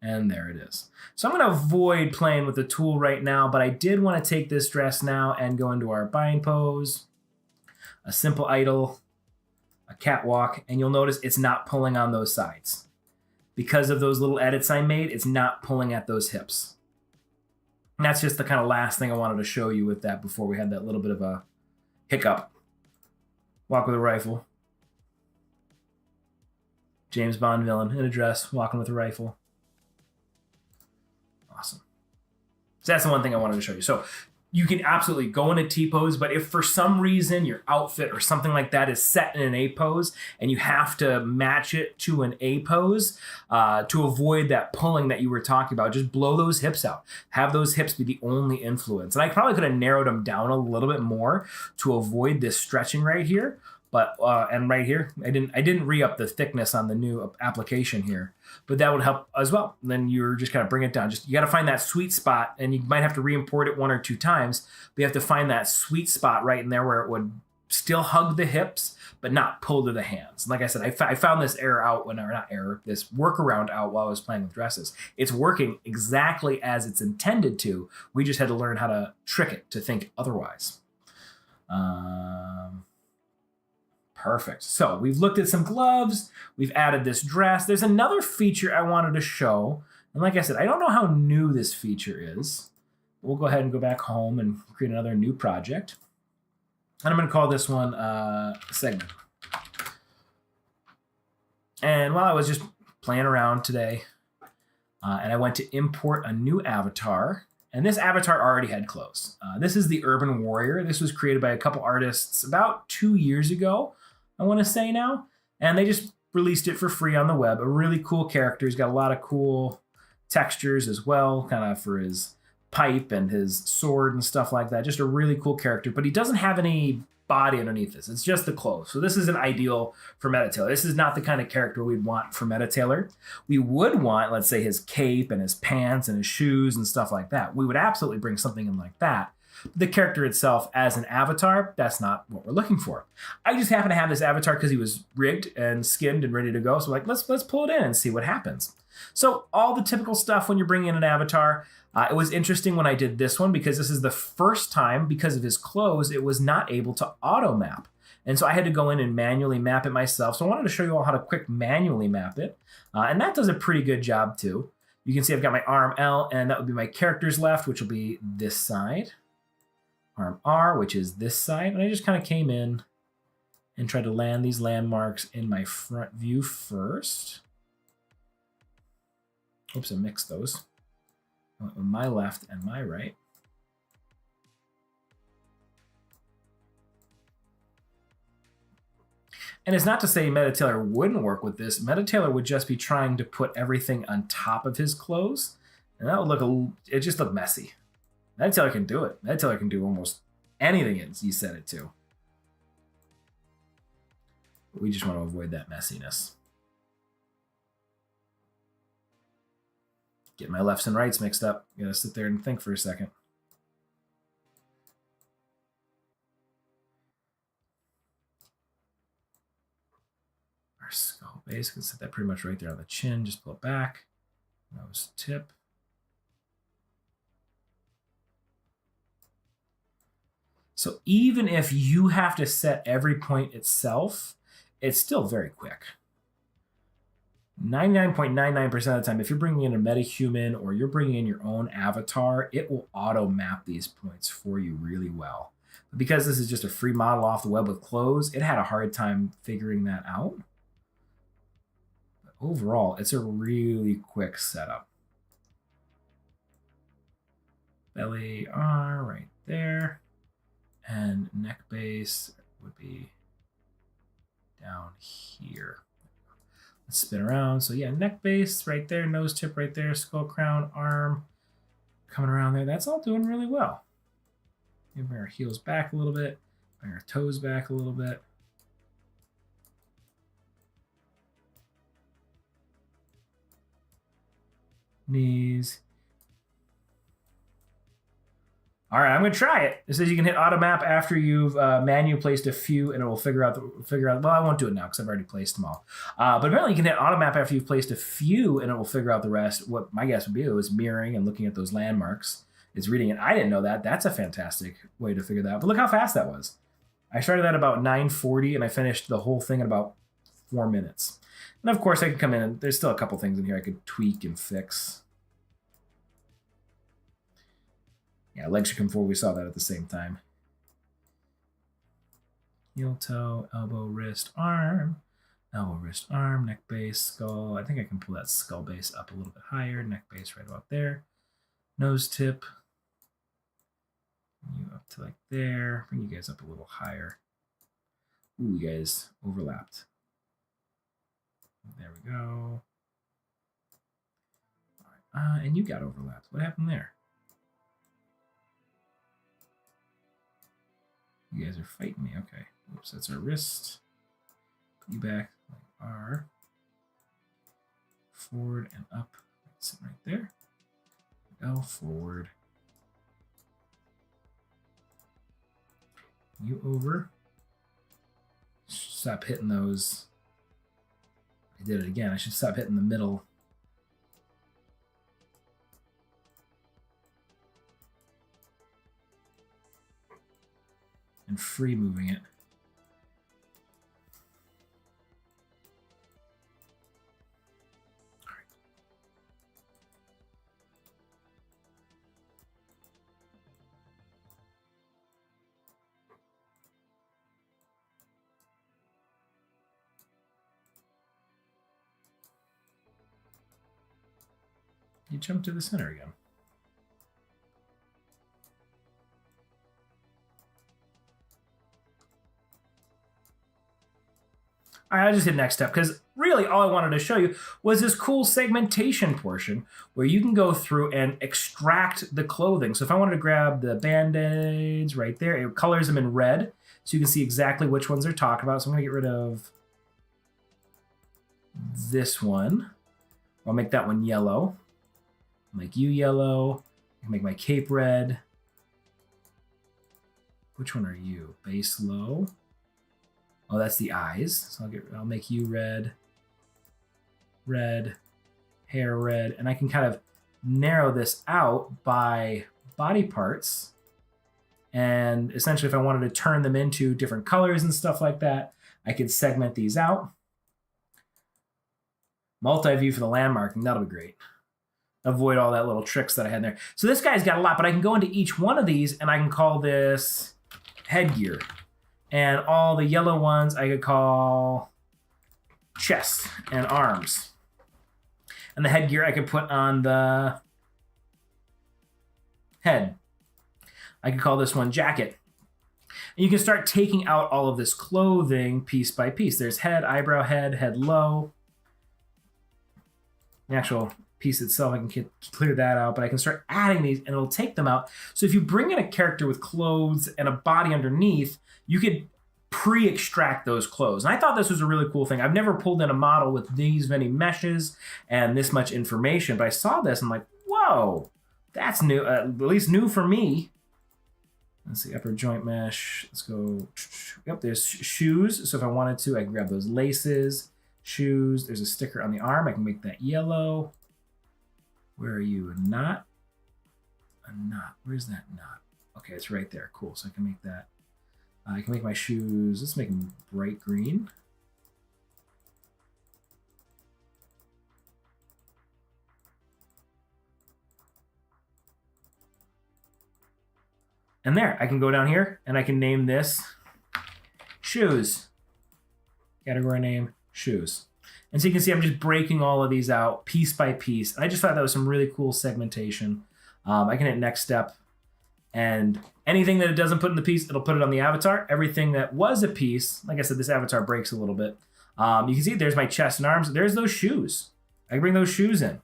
And there it is. So I'm going to avoid playing with the tool right now, but I did want to take this dress now and go into our bind pose, a simple idle, a catwalk, and you'll notice it's not pulling on those sides. Because of those little edits I made, it's not pulling at those hips. And that's just the kind of last thing I wanted to show you with that before we had that little bit of a hiccup. Walk with a rifle. James Bond villain in a dress, walking with a rifle. Awesome. So that's the one thing I wanted to show you. So you can absolutely go in a T pose, but if for some reason your outfit or something like that is set in an A pose and you have to match it to an A pose to avoid that pulling that you were talking about, just blow those hips out. Have those hips be the only influence. And I probably could have narrowed them down a little bit more to avoid this stretching right here. But and right here, I didn't re-up the thickness on the new application here, but that would help as well. And then you're just kind of bring it down. You got to find that sweet spot, and you might have to re-import it 1 or 2 times. But you have to find that sweet spot right in there where it would still hug the hips, but not pull to the hands. And like I said, I found this error out this workaround out while I was playing with dresses. It's working exactly as it's intended to. We just had to learn how to trick it to think otherwise. Perfect. So we've looked at some gloves. We've added this dress. There's another feature I wanted to show. And like I said, I don't know how new this feature is. We'll go ahead and go back home and create another new project. And I'm going to call this one segment. And while I was just playing around today, and I went to import a new avatar, and this avatar already had clothes. This is the Urban Warrior. This was created by a couple artists about 2 years ago, I want to say now. And they just released it for free on the web. A really cool character. He's got a lot of cool textures as well, kind of for his pipe and his sword and stuff like that. Just a really cool character, but he doesn't have any body underneath this. It's just the clothes. So this isn't ideal for MetaTailor. This is not the kind of character we'd want for MetaTailor. We would want, let's say, his cape and his pants and his shoes and stuff like that. We would absolutely bring something in like that. The character itself as an avatar, that's not what we're looking for. I just happen to have this avatar because he was rigged and skinned and ready to go. So let's pull it in and see what happens. So all the typical stuff when you're bringing in an avatar. It was interesting when I did this one because this is the first time, because of his clothes, it was not able to auto map. And so I had to go in and manually map it myself. So I wanted to show you all how to quick manually map it. And that does a pretty good job too. You can see I've got my arm L, and that would be my character's left, which will be this side. Arm R, which is this side. And I just kind of came in and tried to land these landmarks in my front view first. Oops, I mixed those. My left and my right. And it's not to say MetaTailor wouldn't work with this. MetaTailor would just be trying to put everything on top of his clothes. And that would look, it just look messy. MetaTailor can do it. MetaTailor can do almost anything you set it to. We just want to avoid that messiness. Get my lefts and rights mixed up. You gotta sit there and think for a second. Our skull base, can set that pretty much right there on the chin. Just pull it back. Nose tip. So even if you have to set every point itself, it's still very quick. 99.99% of the time, if you're bringing in a metahuman or you're bringing in your own avatar, it will auto map these points for you really well. But because this is just a free model off the web with clothes, it had a hard time figuring that out. But overall, it's a really quick setup. Belly R right there. And neck base would be down here. Let's spin around. So yeah, neck base right there, nose tip right there, skull crown, arm coming around there. That's all doing really well. Bring our heels back a little bit, bring our toes back a little bit. Knees. All right, I'm gonna try it. It says you can hit auto map after you've manually placed a few, and it will figure out. Well, I won't do it now because I've already placed them all. But apparently, you can hit auto map after you've placed a few, and it will figure out the rest. What my guess would be is mirroring and looking at those landmarks. It's reading it. I didn't know that. That's a fantastic way to figure that out. But look how fast that was. I started at about 9:40, and I finished the whole thing in about 4 minutes. And of course, I could come in and there's still a couple things in here I could tweak and fix. Yeah, legs should come forward. We saw that at the same time. Heel, toe, elbow, wrist, arm. Elbow, wrist, arm, neck base, skull. I think I can pull that skull base up a little bit higher. Neck base right about there. Nose tip. You up to like there. Bring you guys up a little higher. Ooh, you guys overlapped. There we go. All right. And you got overlapped. What happened there? You guys are fighting me. Okay. Oops, that's our wrist. Put you back like R. Forward and up. Sit right there. Go forward. You over. Stop hitting those. I did it again. I should stop hitting the middle. And free moving it. All right. You jump to the center again. All right, I'll just hit next step because really all I wanted to show you was this cool segmentation portion where you can go through and extract the clothing. So if I wanted to grab the Band-Aids right there, it colors them in red so you can see exactly which ones they're talking about. So I'm going to get rid of this one. I'll make that one yellow. I'll make you yellow. I can make my cape red. Which one are you? Base low. Oh, that's the eyes. So I'll make you red, red, hair red, and I can kind of narrow this out by body parts. And essentially, if I wanted to turn them into different colors and stuff like that, I could segment these out. Multi-view for the landmarking, that'll be great. Avoid all that little tricks that I had there. So this guy's got a lot, but I can go into each one of these and I can call this headgear. And all the yellow ones I could call chest and arms. And the headgear I could put on the head. I could call this one jacket. And you can start taking out all of this clothing piece by piece. There's head, eyebrow, head low. The actual piece itself, I can clear that out, but I can start adding these and it'll take them out. So if you bring in a character with clothes and a body underneath, you could pre-extract those clothes. And I thought this was a really cool thing. I've never pulled in a model with these many meshes and this much information, but I saw this and I'm like, whoa, that's new, at least new for me. Let's see, upper joint mesh. Let's go. Yep, there's shoes. So if I wanted to, I can grab those laces, shoes. There's a sticker on the arm. I can make that yellow. Where are you? A knot? A knot. Where's that knot? Okay, it's right there. Cool. So I can make that. I can make my shoes. Let's make them bright green. And there, I can go down here and I can name this shoes. Category name, shoes. And so you can see I'm just breaking all of these out piece by piece. And I just thought that was some really cool segmentation. I can hit next step. And anything that it doesn't put in the piece, it'll put it on the avatar. Everything that was a piece, like I said, this avatar breaks a little bit. You can see there's my chest and arms. There's those shoes. I can bring those shoes in.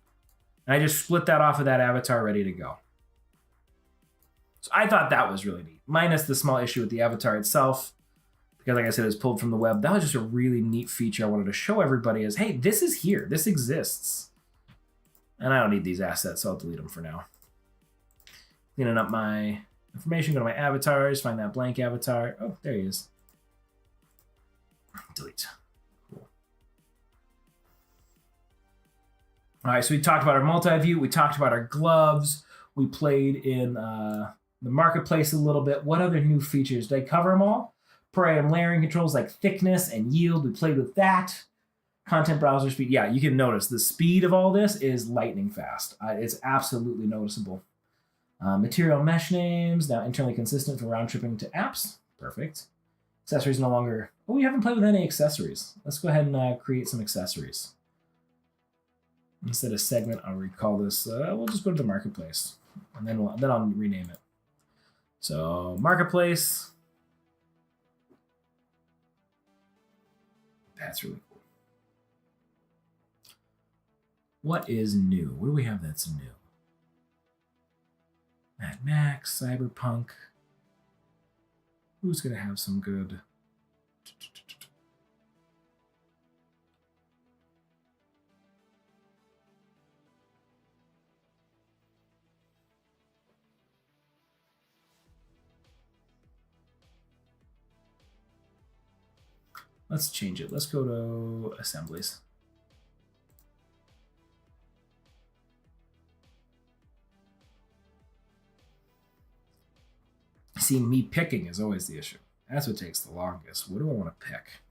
And I just split that off of that avatar ready to go. So I thought that was really neat. Minus the small issue with the avatar itself. Because like I said, it's pulled from the web. That was just a really neat feature I wanted to show everybody is, hey, this is here. This exists. And I don't need these assets, so I'll delete them for now. Cleaning up my information, go to my avatars, find that blank avatar. Oh, there he is. Delete. Cool. All right, so we talked about our multi-view. We talked about our gloves. We played in the marketplace a little bit. What other new features? Did I cover them all? Per layering controls like thickness and yield. We played with that. Content browser speed. Yeah, you can notice the speed of all this is lightning fast. It's absolutely noticeable. Material mesh names, now internally consistent for round tripping to apps. Perfect. Accessories no longer. Oh, we haven't played with any accessories. Let's go ahead and create some accessories. Instead of segment, I'll recall this. We'll just go to the marketplace, and then I'll rename it. So marketplace. That's really cool. What is new? What do we have that's new? Mad Max, Cyberpunk. Who's going to have some good? Let's change it. Let's go to assemblies. See, me picking is always the issue. That's what takes the longest. What do I want to pick?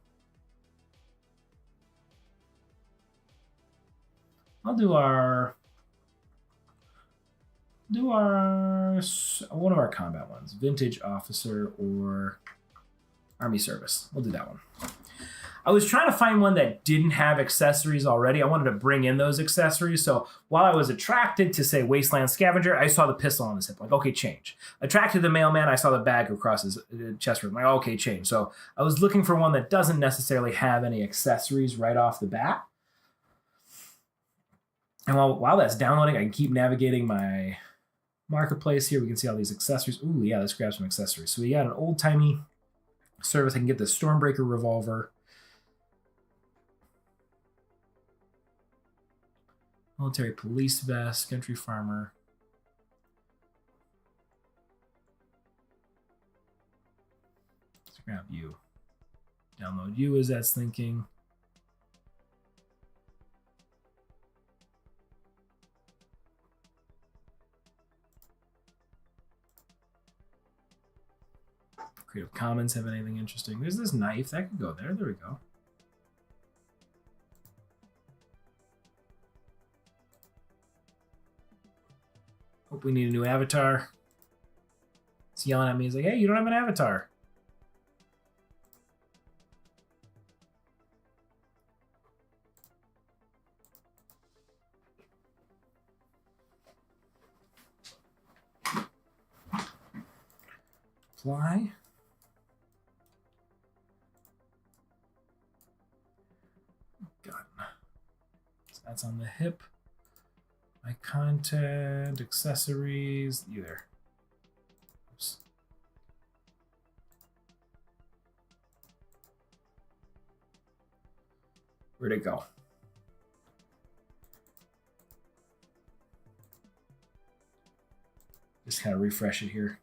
I'll do one of our combat ones, vintage officer or army service. We'll do that one. I was trying to find one that didn't have accessories already. I wanted to bring in those accessories. So while I was attracted to, say, Wasteland Scavenger, I saw the pistol on his hip. Like, okay, change. Attracted to the mailman, I saw the bag across his chest. Like, okay, change. So I was looking for one that doesn't necessarily have any accessories right off the bat. And while that's downloading, I can keep navigating my marketplace here. We can see all these accessories. Ooh, yeah, let's grab some accessories. So we got an old-timey service. I can get the Stormbreaker revolver. Military police vest, country farmer. Let's grab you. Download you as that's thinking. Creative Commons have anything interesting? There's this knife that could go there. There we go. Hope we need a new avatar. It's yelling at me. He's like, hey, you don't have an avatar. Fly. Gun. So that's on the hip. My content, accessories, either. Oops. Where'd it go? Just kind of refresh it here.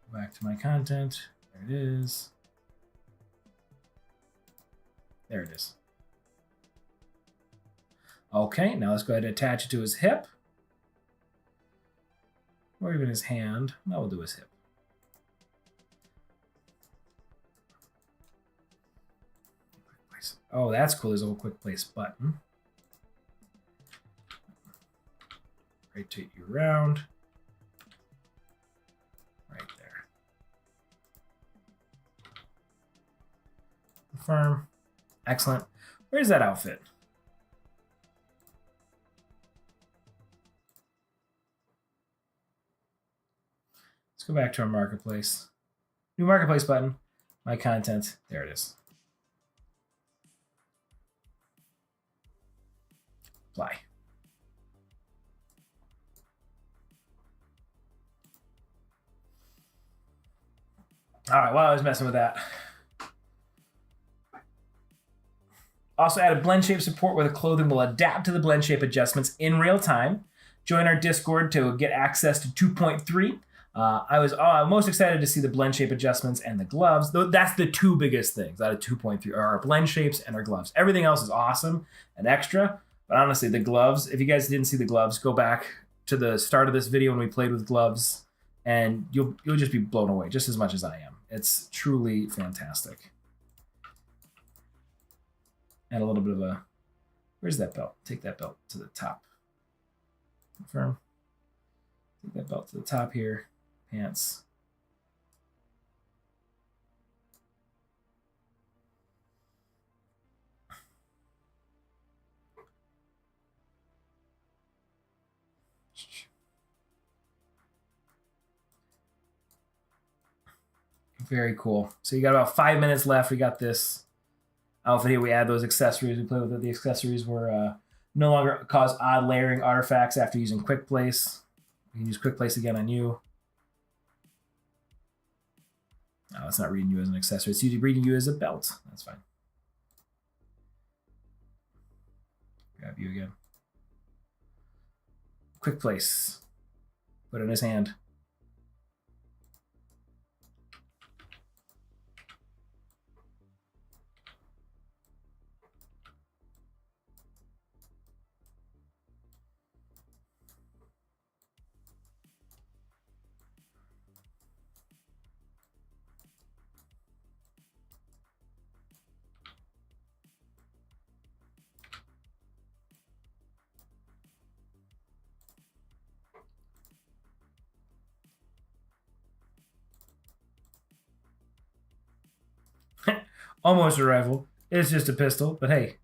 Go back to my content. There it is. There it is. Okay, now let's go ahead and attach it to his hip. Or even his hand. No, we'll do his hip. Oh, that's cool. There's a little quick place button. Rotate you around. Right there. Confirm. Excellent. Where's that outfit? Let's go back to our marketplace. New marketplace button. My content. There it is. Apply. All right, while I was messing with that. Also added blend shape support where the clothing will adapt to the blend shape adjustments in real time. Join our Discord to get access to 2.3. I was most excited to see the blend shape adjustments and the gloves. Though that's the two biggest things out of 2.3 are our blend shapes and our gloves. Everything else is awesome and extra, but honestly, the gloves. If you guys didn't see the gloves, go back to the start of this video when we played with gloves, and you'll just be blown away just as much as I am. It's truly fantastic. And a little bit of a, where's that belt? Take that belt to the top. Confirm. Take that belt to the top here. Pants. Very cool. So you got about 5 minutes left. We got this outfit here. We add those accessories. We play with it. The accessories were no longer cause odd layering artifacts after using quick place. You can use quick place again on you. No, it's not reading you as an accessory. It's reading you as a belt. That's fine. Grab you again. Quick place. Put it in his hand. Almost a rifle. It's just a pistol, but hey,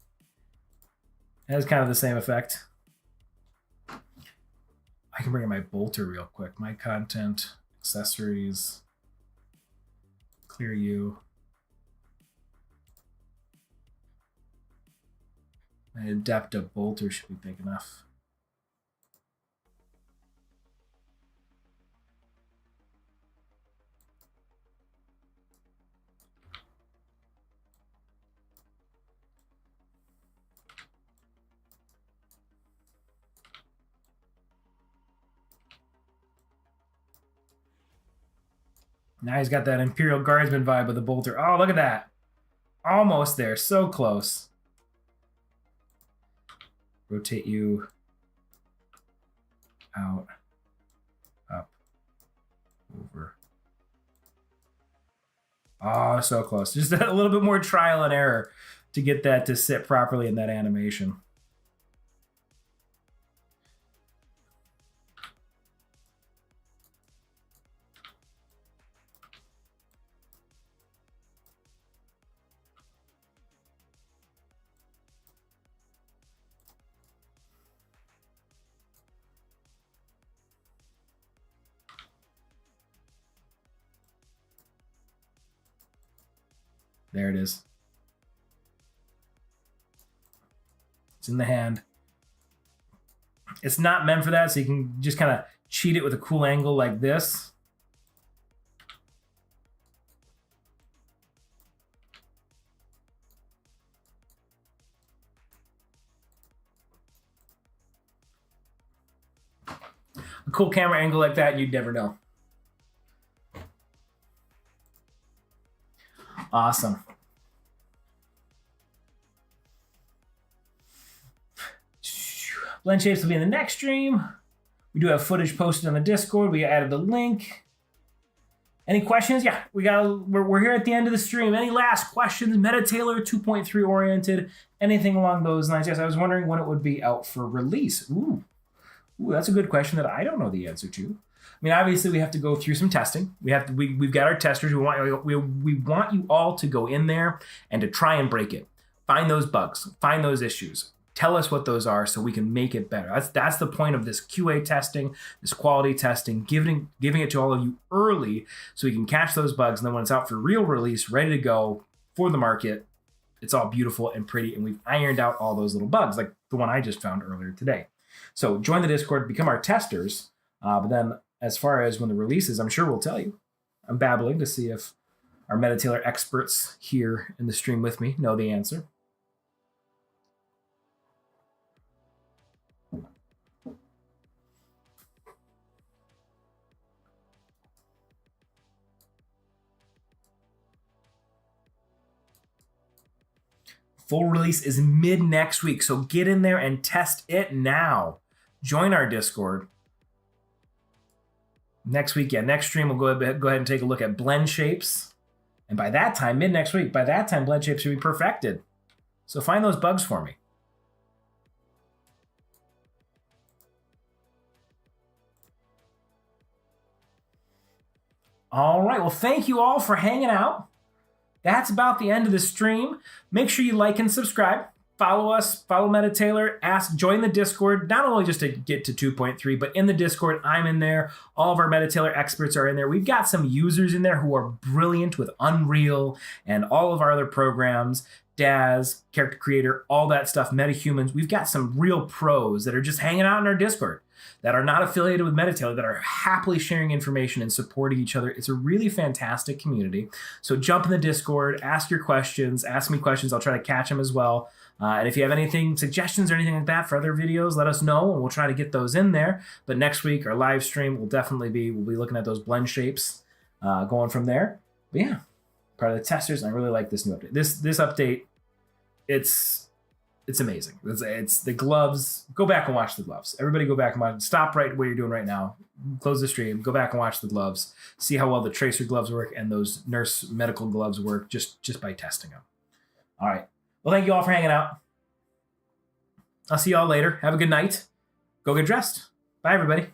it has kind of the same effect. I can bring in my bolter real quick. My content, accessories, clear you. My adaptive bolter should be big enough. Now he's got that Imperial Guardsman vibe with the bolter. Oh, look at that. Almost there. So close. Rotate you out, up, over. Oh, so close. Just a little bit more trial and error to get that to sit properly in that animation. There it is. It's in the hand. It's not meant for that, so you can just kind of cheat it with a cool angle like this. A cool camera angle like that, you'd never know. Awesome. Blend shapes will be in the next stream. We do have footage posted on the Discord. We added the link. Any questions? Yeah, we're here at the end of the stream. Any last questions? MetaTailor 2.3 oriented, anything along those lines? Yes, I was wondering when it would be out for release. Ooh, that's a good question that I don't know the answer to. I mean, obviously, we have to go through some testing. We've got our testers. We want you all to go in there and to try and break it. Find those bugs. Find those issues. Tell us what those are so we can make it better. That's the point of this QA testing, this quality testing, giving it to all of you early so we can catch those bugs. And then when it's out for real release, ready to go for the market, it's all beautiful and pretty. And we've ironed out all those little bugs, like the one I just found earlier today. So join the Discord, become our testers. But then as far as when the release is, I'm sure we'll tell you. I'm babbling to see if our MetaTailor experts here in the stream with me know the answer. Full release is mid next week, so get in there and test it now. Join our Discord. Next week, next stream, we'll go ahead and take a look at blend shapes. And by that time, mid next week, by that time, blend shapes will be perfected. So find those bugs for me. All right, well, thank you all for hanging out. That's about the end of the stream. Make sure you like and subscribe. Follow us, follow MetaTailor, join the Discord, not only just to get to 2.3, but in the Discord, I'm in there. All of our MetaTailor experts are in there. We've got some users in there who are brilliant with Unreal and all of our other programs, DAZ, Character Creator, all that stuff, MetaHumans. We've got some real pros that are just hanging out in our Discord, that are not affiliated with MetaTailor, that are happily sharing information and supporting each other. It's a really fantastic community. So jump in the Discord, ask your questions, ask me questions. I'll try to catch them as well. And if you have anything, suggestions or anything like that for other videos, let us know and we'll try to get those in there. But next week, our live stream will definitely be, we'll be looking at those blend shapes going from there. But yeah, part of the testers, and I really like this new update. This update, it's amazing. It's the gloves. Go back and watch the gloves. Everybody go back and watch. Stop right what you're doing right now. Close the stream. Go back and watch the gloves. See how well the tracer gloves work and those nurse medical gloves work just by testing them. All right. Well, thank you all for hanging out. I'll see you all later. Have a good night. Go get dressed. Bye, everybody.